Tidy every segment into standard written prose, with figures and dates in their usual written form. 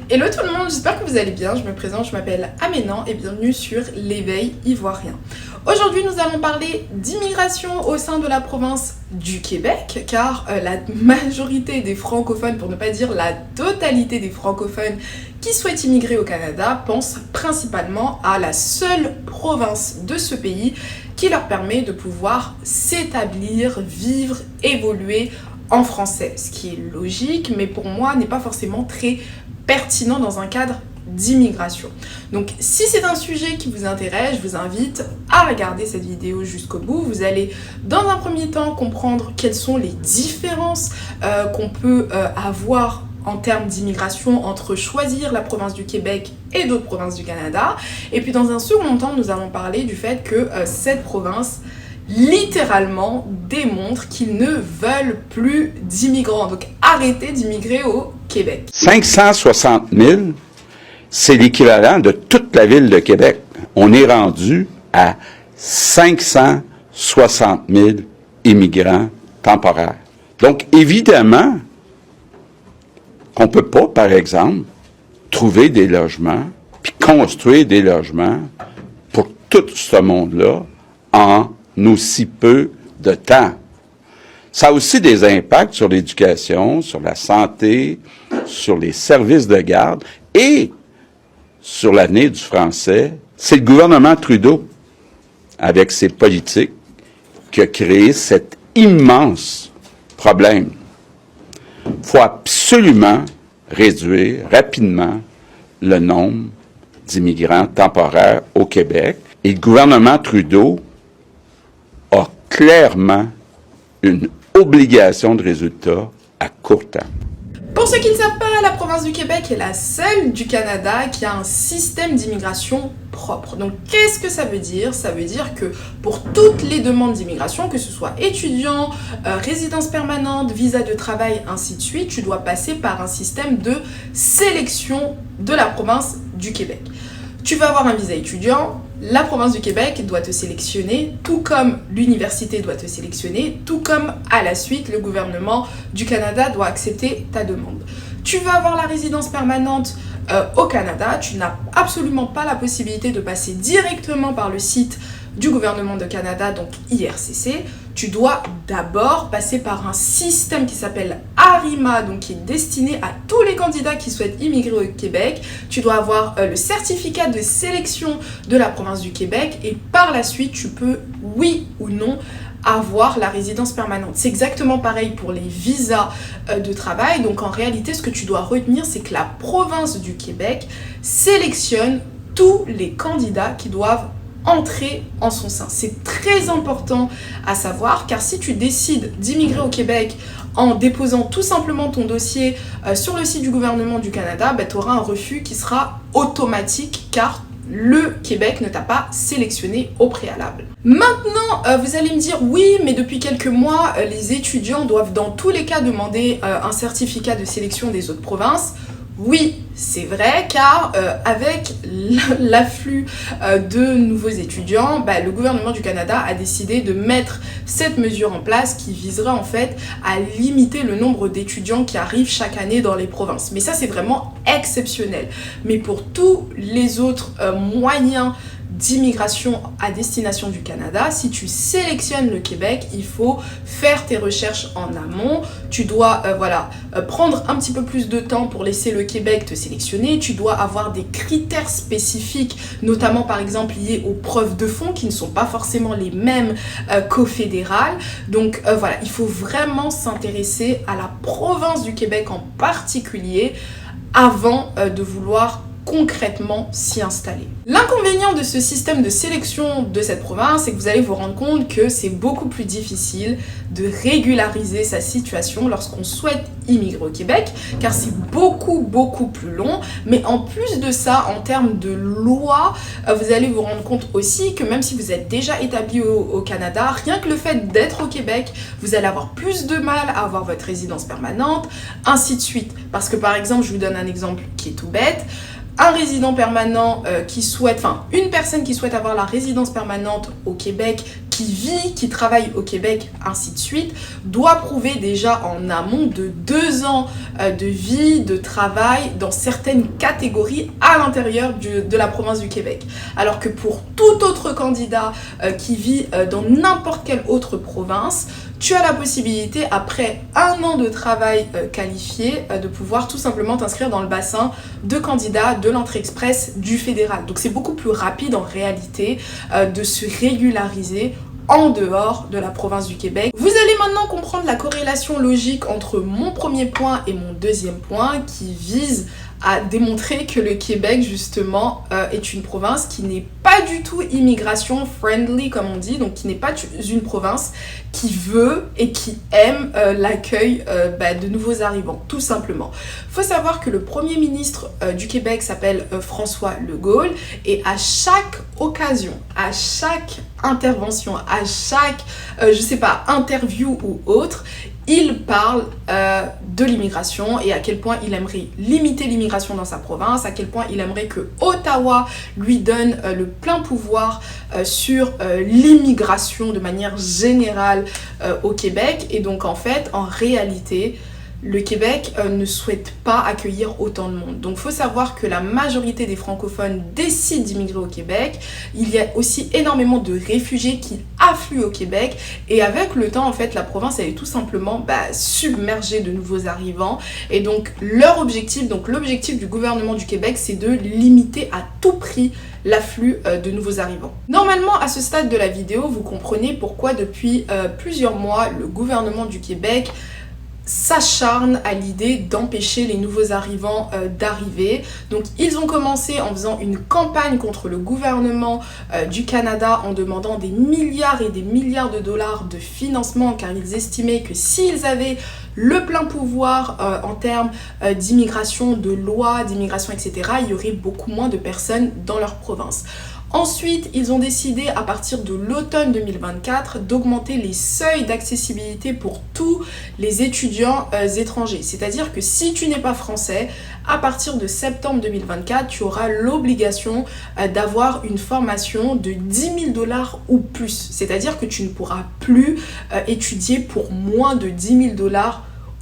Hello tout le monde, j'espère que vous allez bien. Je me présente, je m'appelle Aménan et bienvenue sur l'éveil ivoirien. Aujourd'hui, nous allons parler d'immigration au sein de la province du Québec, car la majorité des francophones, pour ne pas dire la totalité des francophones qui souhaitent immigrer au Canada, pensent principalement à la seule province de ce pays qui leur permet de pouvoir s'établir, vivre, évoluer en français, ce qui est logique, mais pour moi n'est pas forcément très pertinent dans un cadre d'immigration. Donc si c'est un sujet qui vous intéresse, je vous invite à regarder cette vidéo jusqu'au bout. Vous allez dans un premier temps comprendre quelles sont les différences qu'on peut avoir en termes d'immigration entre choisir la province du Québec et d'autres provinces du Canada. Et puis dans un second temps, nous allons parler du fait que cette province littéralement démontre qu'ils ne veulent plus d'immigrants. Donc arrêtez d'immigrer au Québec. 560 000, c'est l'équivalent de toute la ville de Québec. On est rendu à 560 000 immigrants temporaires. Donc évidemment qu'on ne peut pas, par exemple, trouver des logements, puis construire des logements pour tout ce monde-là en aussi peu de temps. Ça a aussi des impacts sur l'éducation, sur la santé, sur les services de garde et sur l'avenir du français. C'est le gouvernement Trudeau, avec ses politiques, qui a créé cet immense problème. Il faut absolument réduire rapidement le nombre d'immigrants temporaires au Québec. Et le gouvernement Trudeau a clairement une obligation de résultat à court terme. Pour ceux qui ne savent pas, la province du Québec est la seule du Canada qui a un système d'immigration propre. Donc qu'est-ce que ça veut dire? Ça veut dire que pour toutes les demandes d'immigration, que ce soit étudiant, résidence permanente, visa de travail, ainsi de suite, tu dois passer par un système de sélection de la province du Québec. Tu vas avoir un visa étudiant, la province du Québec doit te sélectionner, tout comme l'université doit te sélectionner, tout comme à la suite, le gouvernement du Canada doit accepter ta demande. Tu vas avoir la résidence permanente au Canada, tu n'as absolument pas la possibilité de passer directement par le site du gouvernement de Canada, donc IRCC. Tu dois d'abord passer par un système qui s'appelle ARIMA, donc qui est destiné à tous les candidats qui souhaitent immigrer au Québec. Tu dois avoir le certificat de sélection de la province du Québec et par la suite, tu peux, oui ou non, avoir la résidence permanente. C'est exactement pareil pour les visas de travail. Donc en réalité, ce que tu dois retenir, c'est que la province du Québec sélectionne tous les candidats qui doivent entrer en son sein. C'est très important à savoir, car si tu décides d'immigrer au Québec en déposant tout simplement ton dossier sur le site du gouvernement du Canada, tu auras un refus qui sera automatique, car le Québec ne t'a pas sélectionné au préalable. Maintenant, vous allez me dire, oui, mais depuis quelques mois, les étudiants doivent dans tous les cas demander un certificat de sélection des autres provinces. Oui, c'est vrai, car avec l'afflux de nouveaux étudiants, le gouvernement du Canada a décidé de mettre cette mesure en place qui visera en fait à limiter le nombre d'étudiants qui arrivent chaque année dans les provinces. Mais ça, c'est vraiment exceptionnel. Mais pour tous les autres moyens d'immigration à destination du Canada, si tu sélectionnes le Québec, il faut faire tes recherches en amont. Tu dois prendre un petit peu plus de temps pour laisser le Québec te sélectionner. Tu dois avoir des critères spécifiques, notamment par exemple liés aux preuves de fond qui ne sont pas forcément les mêmes qu'au fédéral. Donc il faut vraiment s'intéresser à la province du Québec en particulier avant de vouloir concrètement s'y installer. L'inconvénient de ce système de sélection de cette province, c'est que vous allez vous rendre compte que c'est beaucoup plus difficile de régulariser sa situation lorsqu'on souhaite immigrer au Québec, car c'est beaucoup plus long. Mais en plus de ça, en termes de loi, vous allez vous rendre compte aussi que même si vous êtes déjà établi au Canada, rien que le fait d'être au Québec, vous allez avoir plus de mal à avoir votre résidence permanente, ainsi de suite. Parce que par exemple, je vous donne un exemple qui est tout bête. Un résident permanent une personne qui souhaite avoir la résidence permanente au Québec, qui qui vit, qui travaille au Québec, ainsi de suite, doit prouver déjà en amont de 2 ans de vie, de travail dans certaines catégories à l'intérieur de la province du Québec. Alors que pour tout autre candidat qui vit dans n'importe quelle autre province, tu as la possibilité, après 1 an de travail qualifié, de pouvoir tout simplement t'inscrire dans le bassin de candidats de l'entrée express du fédéral. Donc c'est beaucoup plus rapide en réalité de se régulariser en dehors de la province du Québec. Vous allez maintenant comprendre la corrélation logique entre mon premier point et mon deuxième point qui vise à démontrer que le Québec, justement, est une province qui n'est pas du tout immigration friendly, comme on dit, donc qui n'est pas une province qui veut et qui aime l'accueil de nouveaux arrivants, tout simplement. Il faut savoir que le premier ministre du Québec s'appelle François Legault, et à chaque occasion, à chaque intervention, à chaque, interview ou autre, il parle de l'immigration et à quel point il aimerait limiter l'immigration dans sa province, à quel point il aimerait que Ottawa lui donne le plein pouvoir sur l'immigration de manière générale au Québec. Et donc en fait, en réalité, le Québec ne souhaite pas accueillir autant de monde. Donc il faut savoir que la majorité des francophones décident d'immigrer au Québec. Il y a aussi énormément de réfugiés qui affluent au Québec. Et avec le temps, en fait, la province elle est tout simplement submergée de nouveaux arrivants. Et donc leur objectif, donc l'objectif du gouvernement du Québec, c'est de limiter à tout prix l'afflux de nouveaux arrivants. Normalement, à ce stade de la vidéo, vous comprenez pourquoi depuis plusieurs mois, le gouvernement du Québec s'acharne à l'idée d'empêcher les nouveaux arrivants d'arriver. Donc ils ont commencé en faisant une campagne contre le gouvernement du Canada en demandant des milliards et des milliards de dollars de financement, car ils estimaient que s'ils avaient le plein pouvoir en termes d'immigration, de lois, d'immigration, etc., il y aurait beaucoup moins de personnes dans leur province. Ensuite, ils ont décidé à partir de l'automne 2024 d'augmenter les seuils d'accessibilité pour tous les étudiants étrangers. C'est-à-dire que si tu n'es pas français, à partir de septembre 2024, tu auras l'obligation d'avoir une formation de 10 000 $ ou plus. C'est-à-dire que tu ne pourras plus étudier pour moins de 10 000 $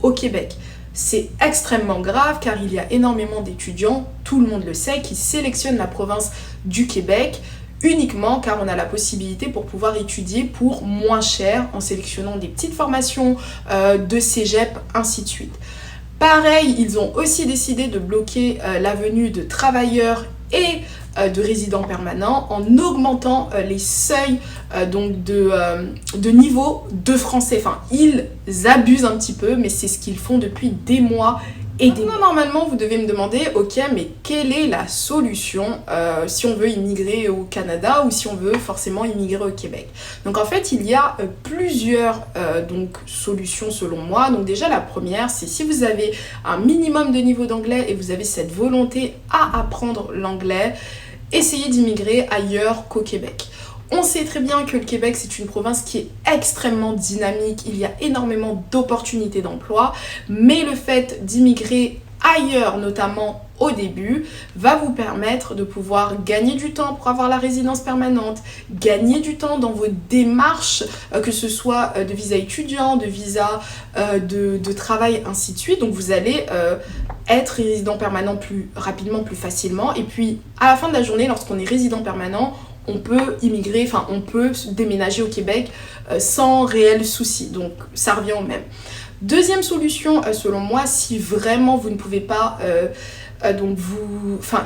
au Québec. C'est extrêmement grave car il y a énormément d'étudiants, tout le monde le sait, qui sélectionnent la province du Québec uniquement car on a la possibilité pour pouvoir étudier pour moins cher en sélectionnant des petites formations de cégep, ainsi de suite. Pareil, ils ont aussi décidé de bloquer la venue de travailleurs et de résidents permanents en augmentant les seuils de niveau de français. Enfin, ils abusent un petit peu, mais c'est ce qu'ils font depuis des mois et des mois. Normalement, vous devez me demander, ok, mais quelle est la solution si on veut immigrer au Canada ou si on veut forcément immigrer au Québec? Donc en fait, il y a plusieurs solutions selon moi. Donc déjà, la première, c'est si vous avez un minimum de niveau d'anglais et vous avez cette volonté à apprendre l'anglais, essayez d'immigrer ailleurs qu'au Québec. On sait très bien que le Québec, c'est une province qui est extrêmement dynamique, il y a énormément d'opportunités d'emploi, mais le fait d'immigrer ailleurs, notamment au début, va vous permettre de pouvoir gagner du temps pour avoir la résidence permanente, gagner du temps dans vos démarches, que ce soit de visa étudiant, de visa de travail, ainsi de suite. Donc vous allez être résident permanent plus rapidement, plus facilement. Et puis à la fin de la journée, lorsqu'on est résident permanent, on peut immigrer, enfin on peut déménager au Québec sans réel souci. Donc ça revient au même. Deuxième solution, selon moi, si vraiment vous ne pouvez pas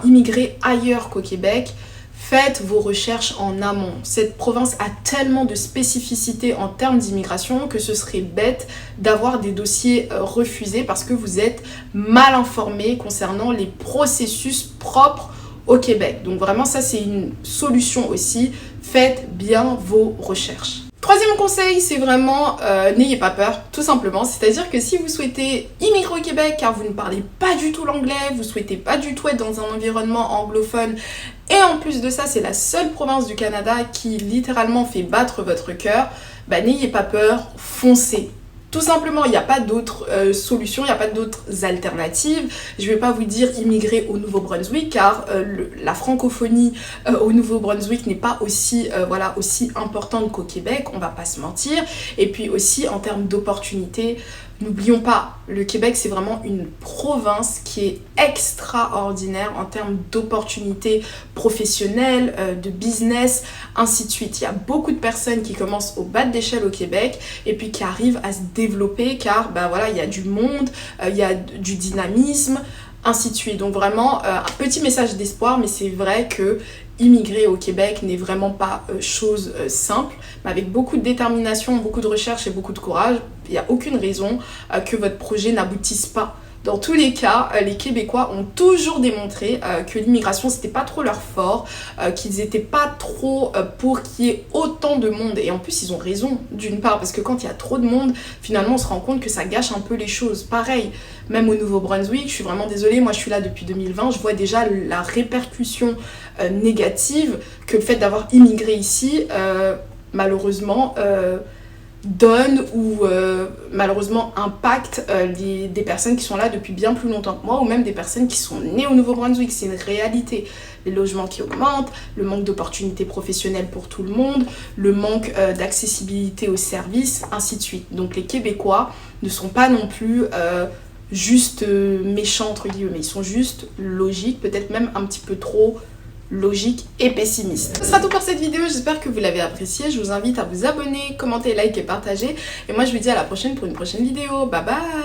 immigrer ailleurs qu'au Québec, faites vos recherches en amont. Cette province a tellement de spécificités en termes d'immigration que ce serait bête d'avoir des dossiers refusés parce que vous êtes mal informé concernant les processus propres au Québec. Donc vraiment, ça c'est une solution aussi. Faites bien vos recherches. Troisième conseil, c'est vraiment n'ayez pas peur, tout simplement. C'est-à-dire que si vous souhaitez immigrer au Québec car vous ne parlez pas du tout l'anglais, vous souhaitez pas du tout être dans un environnement anglophone, et en plus de ça, c'est la seule province du Canada qui littéralement fait battre votre cœur, n'ayez pas peur, foncez. Tout simplement, il n'y a pas d'autres solutions, il n'y a pas d'autres alternatives. Je ne vais pas vous dire immigrer au Nouveau-Brunswick, car la francophonie au Nouveau-Brunswick n'est pas aussi, aussi importante qu'au Québec, on ne va pas se mentir. Et puis aussi, en termes d'opportunités, n'oublions pas, le Québec, c'est vraiment une province qui est extraordinaire en termes d'opportunités professionnelles, de business, ainsi de suite. Il y a beaucoup de personnes qui commencent au bas de l'échelle au Québec et puis qui arrivent à se développer car il y a du monde, il y a du dynamisme, ainsi de suite. Donc vraiment, un petit message d'espoir, mais c'est vrai que immigrer au Québec n'est vraiment pas chose simple, mais avec beaucoup de détermination, beaucoup de recherche et beaucoup de courage, il n'y a aucune raison que votre projet n'aboutisse pas. Dans tous les cas, les Québécois ont toujours démontré que l'immigration, c'était pas trop leur fort, qu'ils étaient pas trop pour qu'il y ait autant de monde. Et en plus, ils ont raison, d'une part, parce que quand il y a trop de monde, finalement, on se rend compte que ça gâche un peu les choses. Pareil, même au Nouveau-Brunswick, je suis vraiment désolée, moi je suis là depuis 2020, je vois déjà la répercussion négative que le fait d'avoir immigré ici, malheureusement, donne ou malheureusement impacte des personnes qui sont là depuis bien plus longtemps que moi ou même des personnes qui sont nées au Nouveau-Brunswick. C'est une réalité. Les logements qui augmentent, le manque d'opportunités professionnelles pour tout le monde, le manque d'accessibilité aux services, ainsi de suite. Donc les Québécois ne sont pas non plus juste méchants entre guillemets, ils sont juste logiques, peut-être même un petit peu trop logique et pessimiste. Ce sera tout pour cette vidéo, j'espère que vous l'avez appréciée. Je vous invite à vous abonner, commenter, liker et partager. Et moi je vous dis à la prochaine pour une prochaine vidéo. Bye bye!